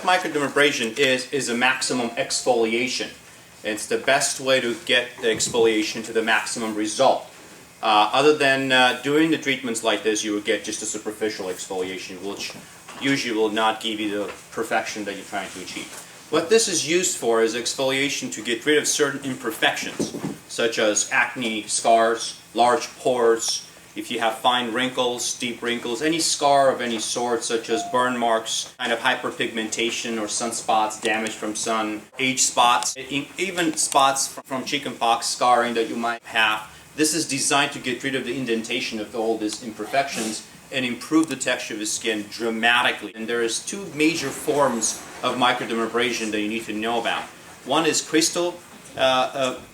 microdermabrasion is a maximum exfoliation. It's the best way to get the exfoliation to the maximum result. Other than doing the treatments like this, you will get just a superficial exfoliation, which usually will not give you the perfection that you're trying to achieve. What this is used for is exfoliation to get rid of certain imperfections, such as acne, scars, large pores, if you have fine wrinkles, deep wrinkles, any scar of any sort, such as burn marks, kind of hyper-pigmentation or sunspots, damage from sun, age spots, even spots from chickenpox scarring that you might have. This is designed to get rid of the indentation of all these imperfections and improve the texture of the skin dramatically. And there is two major forms of microdermabrasion that you need to know about. One is crystal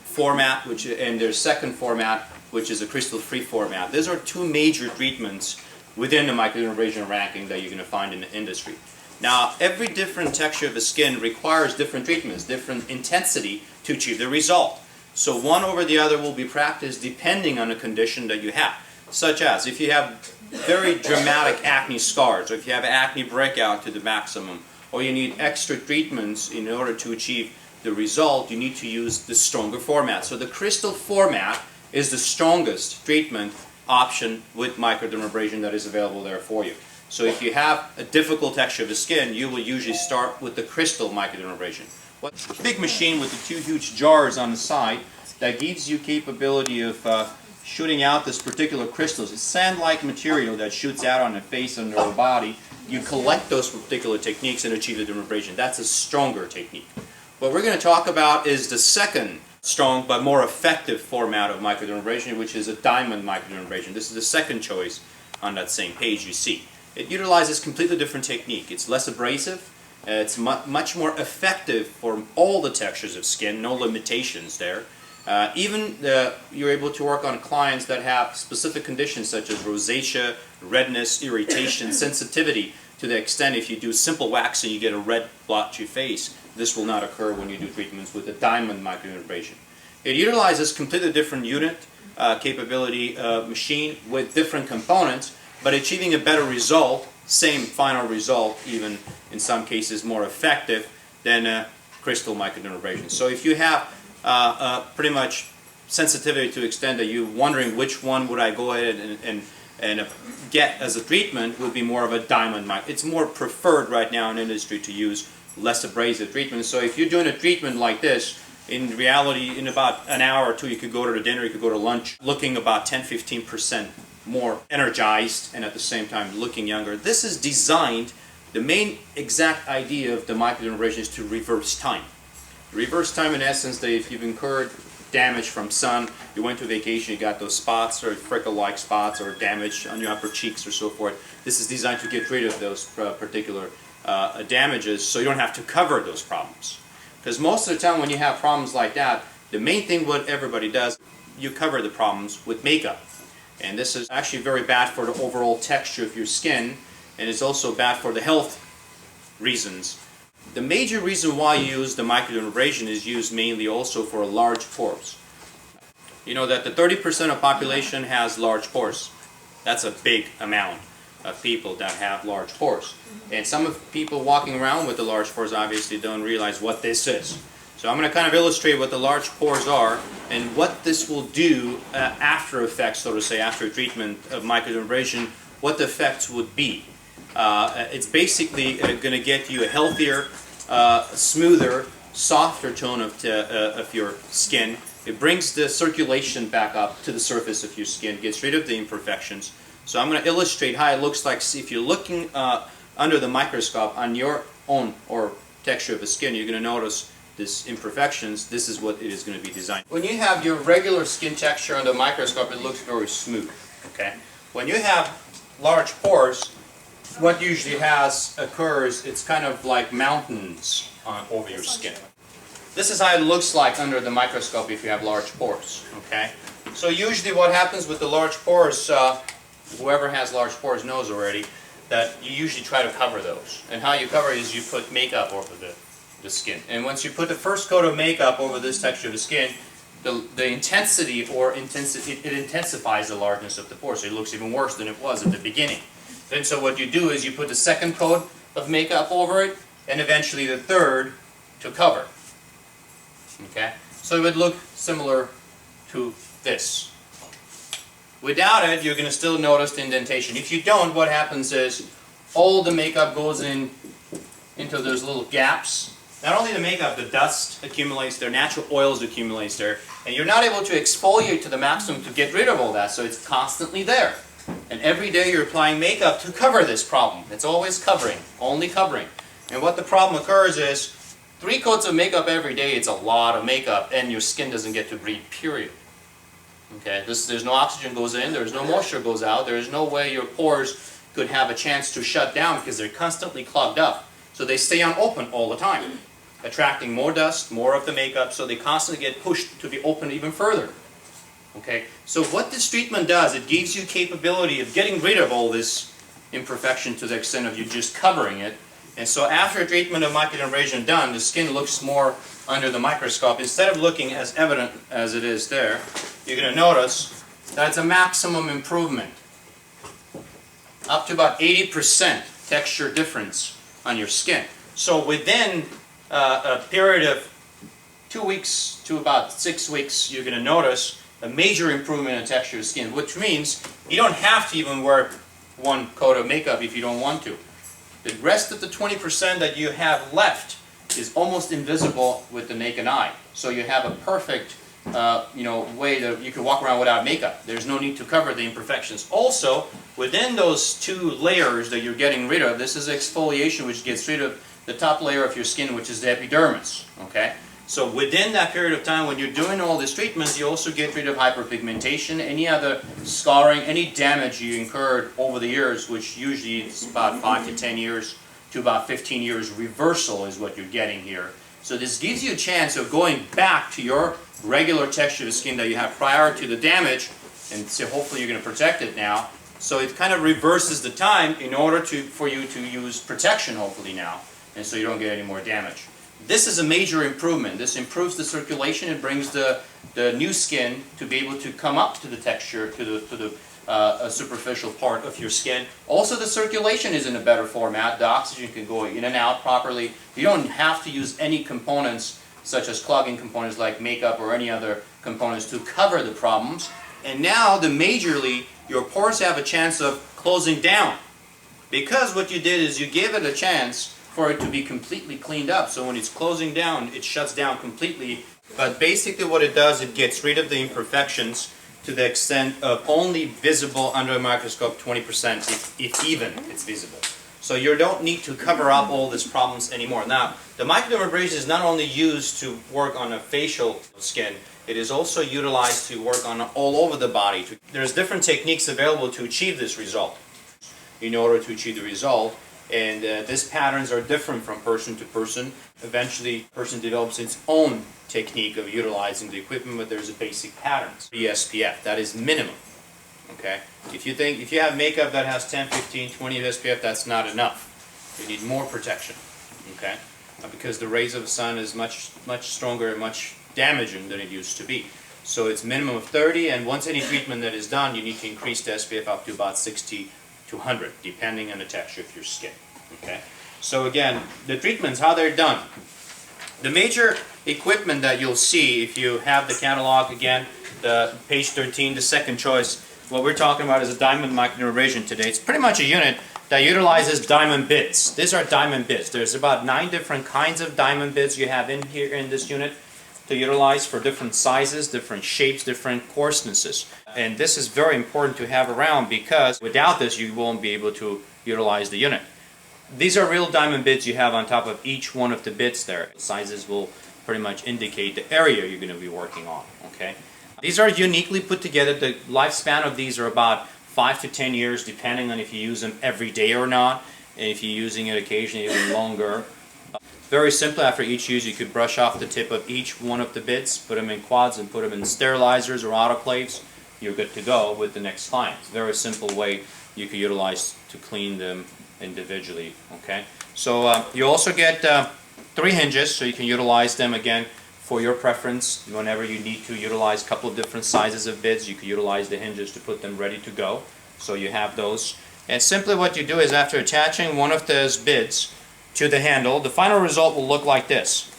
format, and there's second format, which is a crystal-free format. These are two major treatments within the microdermabrasion ranking that you're going to find in the industry. Now, every different texture of the skin requires different treatments, different intensity to achieve the result. So one over the other will be practiced depending on the condition that you have, such as if you have very dramatic acne scars, or if you have acne breakout to the maximum, or you need extra treatments in order to achieve the result, you need to use the stronger format. So the crystal format is the strongest treatment option with microdermabrasion that is available there for you. So if you have a difficult texture of the skin, you will usually start with the crystal microdermabrasion. A big machine with the two huge jars on the side that gives you capability of shooting out this particular crystals. It's sand-like material that shoots out on the face and the body. You collect those particular techniques and achieve the dermabrasion. That's a stronger technique. What we're going to talk about is the second strong but more effective format of microdermabrasion, which is a diamond microdermabrasion. This is the second choice on that same page you see. It utilizes completely different technique. It's less abrasive. It's much more effective for all the textures of skin, no limitations there. You're able to work on clients that have specific conditions such as rosacea, redness, irritation, sensitivity, to the extent if you do simple waxing you get a red blotchy face. This will not occur when you do treatments with a diamond microdermabrasion. It utilizes completely different unit capability machine with different components, but achieving a better result, same final result, even in some cases more effective than crystal microdermabrasion. So if you have pretty much sensitivity to the extent that you're wondering which one would I go ahead and get as a treatment, would be more of a diamond mic. It's more preferred right now in industry to use less abrasive treatment. So if you're doing a treatment like this, in reality, in about an hour or two, you could go to dinner, you could go to lunch, looking about 10-15% more energized and at the same time looking younger. This is designed, the main exact idea of the microdermabrasion is to reverse time. Reverse time in essence, that if you've incurred damage from sun, you went to vacation, you got those spots or freckle-like spots or damage on your upper cheeks or so forth, this is designed to get rid of those particular damages so you don't have to cover those problems. Because most of the time when you have problems like that, the main thing what everybody does, you cover the problems with makeup. And this is actually very bad for the overall texture of your skin, and it's also bad for the health reasons. The major reason why you use the microdermabrasion is used mainly also for large pores. You know that the 30% of population has large pores. That's a big amount of people that have large pores. And some of the people walking around with the large pores obviously don't realize what this is. So I'm going to kind of illustrate what the large pores are and what this will do after effects, so to say, after treatment of microdermabrasion, what the effects would be. It's basically going to get you a healthier, smoother, softer tone of your skin. It brings the circulation back up to the surface of your skin, gets rid of the imperfections. So I'm going to illustrate how it looks like if you're looking under the microscope on your own or texture of the skin. You're going to notice these imperfections. This is what it is going to be designed. When you have your regular skin texture under the microscope, it looks very smooth. Okay. When you have large pores, what usually occurs, it's kind of like mountains over your skin. This is how it looks like under the microscope if you have large pores. Okay. So usually what happens with the large pores, whoever has large pores knows already that you usually try to cover those. And how you cover it is you put makeup over the skin. And once you put the first coat of makeup over this texture of the skin, the intensity it intensifies the largeness of the pore, so it looks even worse than it was at the beginning. Then so what you do is you put the second coat of makeup over it, and eventually the third to cover. Okay? So it would look similar to this. Without it, you're going to still notice the indentation. If you don't, what happens is all the makeup goes into those little gaps. Not only the makeup, the dust accumulates there, natural oils accumulates there, and you're not able to exfoliate to the maximum to get rid of all that, so it's constantly there. And every day you're applying makeup to cover this problem. It's always covering, only covering. And what the problem occurs is 3 coats of makeup every day, it's a lot of makeup, and your skin doesn't get to breathe, period. Okay, there's no oxygen goes in, there's no moisture goes out, there's no way your pores could have a chance to shut down because they're constantly clogged up. So they stay on open all the time, attracting more dust, more of the makeup, so they constantly get pushed to be open even further. Okay, so what this treatment does, it gives you capability of getting rid of all this imperfection to the extent of you just covering it. And so after a treatment of microdermabrasion done, the skin looks more under the microscope. Instead of looking as evident as it is there, you're going to notice that it's a maximum improvement. Up to about 80% texture difference on your skin. So within a period of 2 weeks to about 6 weeks, you're going to notice a major improvement in texture of skin, which means you don't have to even wear 1 coat of makeup if you don't want to. The rest of the 20% that you have left is almost invisible with the naked eye. So you have a perfect way that you can walk around without makeup. There's no need to cover the imperfections. Also, within those 2 layers that you're getting rid of, this is exfoliation, which gets rid of the top layer of your skin, which is the epidermis. Okay? So within that period of time when you're doing all these treatments, you also get rid of hyper-pigmentation, any other scarring, any damage you incurred over the years, which usually is about 5 to 10 years to about 15 years reversal is what you're getting here. So this gives you a chance of going back to your regular texture of skin that you had prior to the damage, and so hopefully you're going to protect it now. So it kind of reverses the time in order for you to use protection hopefully now, and so you don't get any more damage. This is a major improvement. This improves the circulation. It brings the new skin to be able to come up to the texture, to the superficial part of your skin. Also, the circulation is in a better format. The oxygen can go in and out properly. You don't have to use any components such as clogging components like makeup or any other components to cover the problems. And now, majorly, your pores have a chance of closing down. Because what you did is you gave it a chance for it to be completely cleaned up. So when it's closing down, it shuts down completely. But basically what it does, it gets rid of the imperfections to the extent of only visible under a microscope 20%, if even it's visible. So you don't need to cover up all these problems anymore. Now, the microdermabrasion is not only used to work on a facial skin, it is also utilized to work on all over the body. There's different techniques available to achieve this result. In order to achieve the result, and these patterns are different from person to person. Eventually, a person develops its own technique of utilizing the equipment, but there's a basic pattern. The SPF, that is minimum. Okay? If you have makeup that has 10, 15, 20 of SPF, that's not enough. You need more protection. Okay? Because the rays of the sun is much stronger and much damaging than it used to be. So it's minimum of 30, and once any treatment that is done, you need to increase the SPF up to about 60 to 100, depending on the texture of your skin. Okay? So again, the treatments, how they're done. The major equipment that you'll see if you have the catalog, again, the page 13, the second choice, what we're talking about is a diamond microdermabrasion today. It's pretty much a unit that utilizes diamond bits. These are diamond bits. There's about 9 different kinds of diamond bits you have in here in this unit to utilize for different sizes, different shapes, different coarsenesses. And this is very important to have around because without this you won't be able to utilize the unit. These are real diamond bits you have on top of each one of the bits there. The sizes will pretty much indicate the area you're going to be working on. Okay? These are uniquely put together. The lifespan of these are about 5 to 10 years depending on if you use them every day or not, and if you're using it occasionally even longer. Very simply, after each use you could brush off the tip of each one of the bits, put them in quads and put them in sterilizers or autoclaves. You're good to go with the next client. It's a very simple way you could utilize to clean them individually. Okay, so you also get 3 hinges, so you can utilize them again for your preference. Whenever you need to utilize a couple of different sizes of bits, you can utilize the hinges to put them ready to go. So you have those. And simply what you do is after attaching one of those bits, to the handle, the final result will look like this.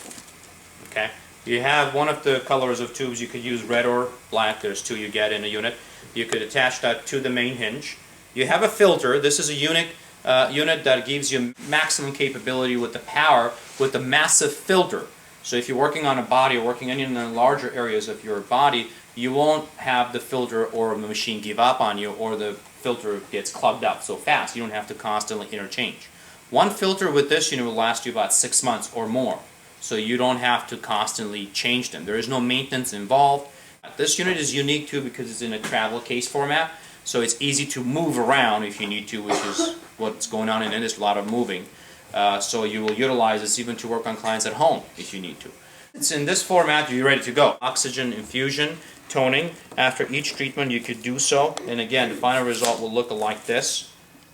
Okay? You have one of the colors of tubes. You could use red or black. There's two you get in a unit. You could attach that to the main hinge. You have a filter. This is a unit that gives you maximum capability with the power with a massive filter. So if you're working on a body or working in the larger areas of your body, you won't have the filter or the machine give up on you, or the filter gets clogged up so fast. You don't have to constantly interchange. One filter with this unit will last you about 6 months or more. So you don't have to constantly change them. There is no maintenance involved. This unit is unique too because it's in a travel case format, so it's easy to move around if you need to, which is what's going on in it. There's a lot of moving. So you will utilize this even to work on clients at home if you need to. It's in this format, you're ready to go. Oxygen infusion, toning. After each treatment you could do so, and again the final result will look like this.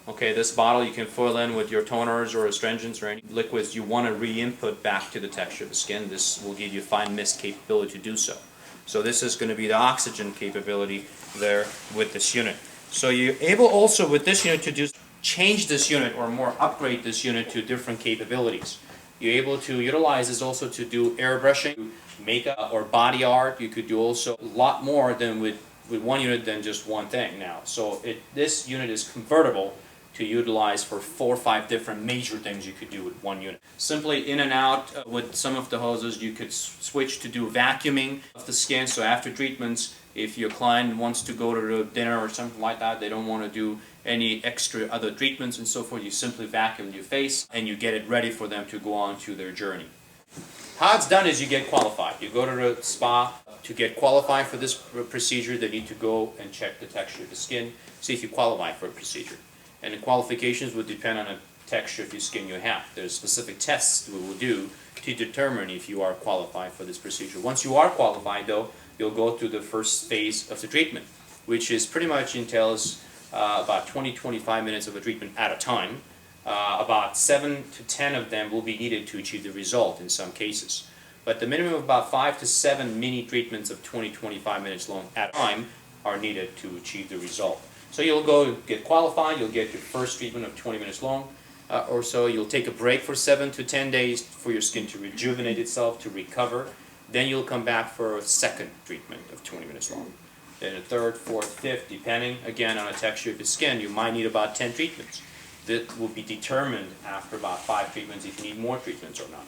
Okay, this bottle you can fill in with your toners or astringents or any liquids you want to re-input back to the texture of the skin. This will give you fine mist capability to do so. So this is going to be the oxygen capability there with this unit. So you're able also with this unit to change this unit or more upgrade this unit to different capabilities. You're able to utilize this also to do airbrushing, makeup or body art. You could do also a lot more than with one unit than just one thing now. So this unit is convertible to utilize for 4 or 5 different major things you could do with one unit. Simply in and out with some of the hoses. You could switch to do vacuuming of the skin. So after treatments, if your client wants to go to dinner or something like that, they don't want to do any extra other treatments and so forth, you simply vacuum your face and you get it ready for them to go on to their journey. How it's done is you get qualified. You go to the spa. To get qualified for this procedure, they need to go and check the texture of the skin, see if you qualify for a procedure. And the qualifications would depend on the texture of your skin you have. There's specific tests we will do to determine if you are qualified for this procedure. Once you are qualified, though, you'll go through the first phase of the treatment, which is pretty much entails about 20-25 minutes of a treatment at a time. About 7 to 10 of them will be needed to achieve the result in some cases. But the minimum of about 5 to 7 mini treatments of 20-25 minutes long at a time are needed to achieve the result. So you'll go get qualified, you'll get your first treatment of 20 minutes long or so. You'll take a break for 7 to 10 days for your skin to rejuvenate itself, to recover. Then you'll come back for a second treatment of 20 minutes long. Then a third, fourth, fifth, depending again on the texture of the skin, you might need about 10 treatments. That will be determined after about 5 treatments if you need more treatments or not.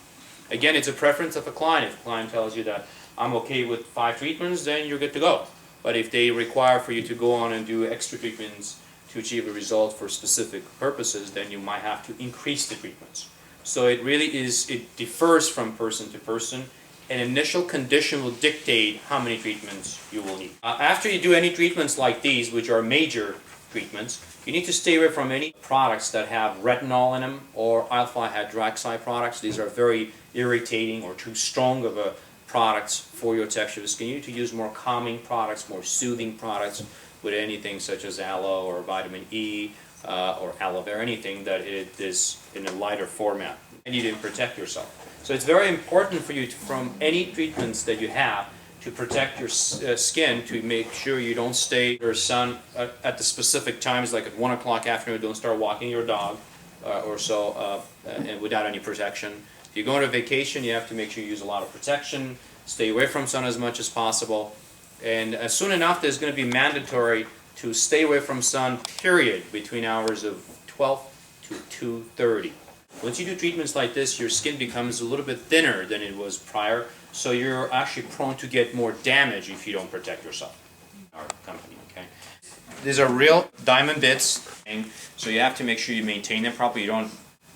Again, it's a preference of a client. If a client tells you that I'm okay with 5 treatments, then you're good to go. But if they require for you to go on and do extra treatments to achieve a result for specific purposes, then you might have to increase the treatments. So it really it differs from person to person. An initial condition will dictate how many treatments you will need. After you do any treatments like these, which are major treatments, you need to stay away from any products that have retinol in them or alpha hydroxide products. These are very irritating or too strong of a products for your texture of the skin. You need to use more calming products, more soothing products with anything such as aloe or vitamin E or aloe vera, anything that it is in a lighter format. And you need to protect yourself. So it's very important for you from any treatments that you have to protect your skin, to make sure you don't stay in the sun at the specific times, like at 1 o'clock afternoon. Don't start walking your dog or so and without any protection. If you go on a vacation, you have to make sure you use a lot of protection, stay away from sun as much as possible, and soon enough there's going to be mandatory to stay away from sun, period, between hours of 12 to 2:30. Once you do treatments like this, your skin becomes a little bit thinner than it was prior, so you're actually prone to get more damage if you don't protect yourself. Our company, okay? These are real diamond bits, and so you have to make sure you maintain them properly.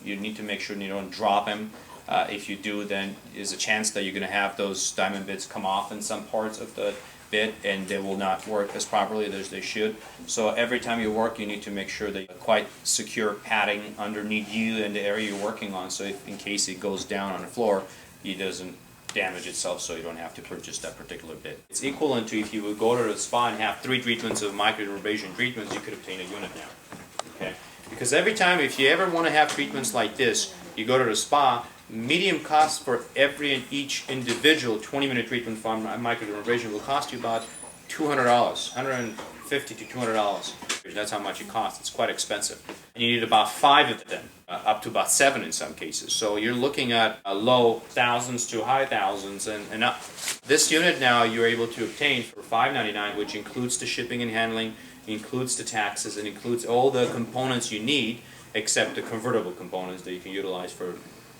You need to make sure you don't drop them. If you do, then there's a chance that you're going to have those diamond bits come off in some parts of the bit and they will not work as properly as they should. So every time you work, you need to make sure that you have quite secure padding underneath you and the area you're working on, so if in case it goes down on the floor, it doesn't damage itself, so you don't have to purchase that particular bit. It's equivalent to if you would go to the spa and have 3 treatments of microdermabrasion treatments, you could obtain a unit now. Okay? Because every time, if you ever want to have treatments like this, you go to the spa, medium cost for each individual 20-minute treatment for microdermabrasion will cost you about $200, $150 to $200. That's how much it costs. It's quite expensive. And you need about 5 of them. up to about 7 in some cases. So you're looking at low thousands to high thousands and up. This unit now you're able to obtain for $5.99, which includes the shipping and handling, includes the taxes, and includes all the components you need except the convertible components that you can utilize for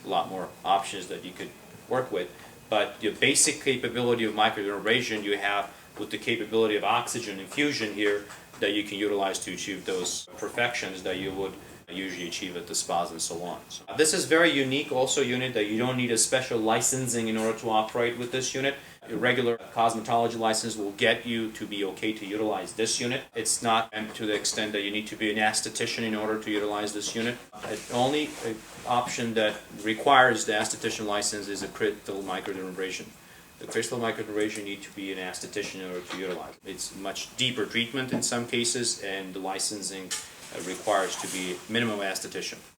a lot more options that you could work with. But the basic capability of microdermabrasion you have with the capability of oxygen infusion here that you can utilize to achieve those perfections that you would usually achieve at the spas and salons. This is very unique also unit that you don't need a special licensing in order to operate with this unit. A regular cosmetology license will get you to be okay to utilize this unit. It's not to the extent that you need to be an esthetician in order to utilize this unit. The only option that requires the esthetician license is a crystal microdermabrasion. The crystal microdermabrasion you need to be an esthetician in order to utilize. It's much deeper treatment in some cases, and the licensing requires to be minimum esthetician.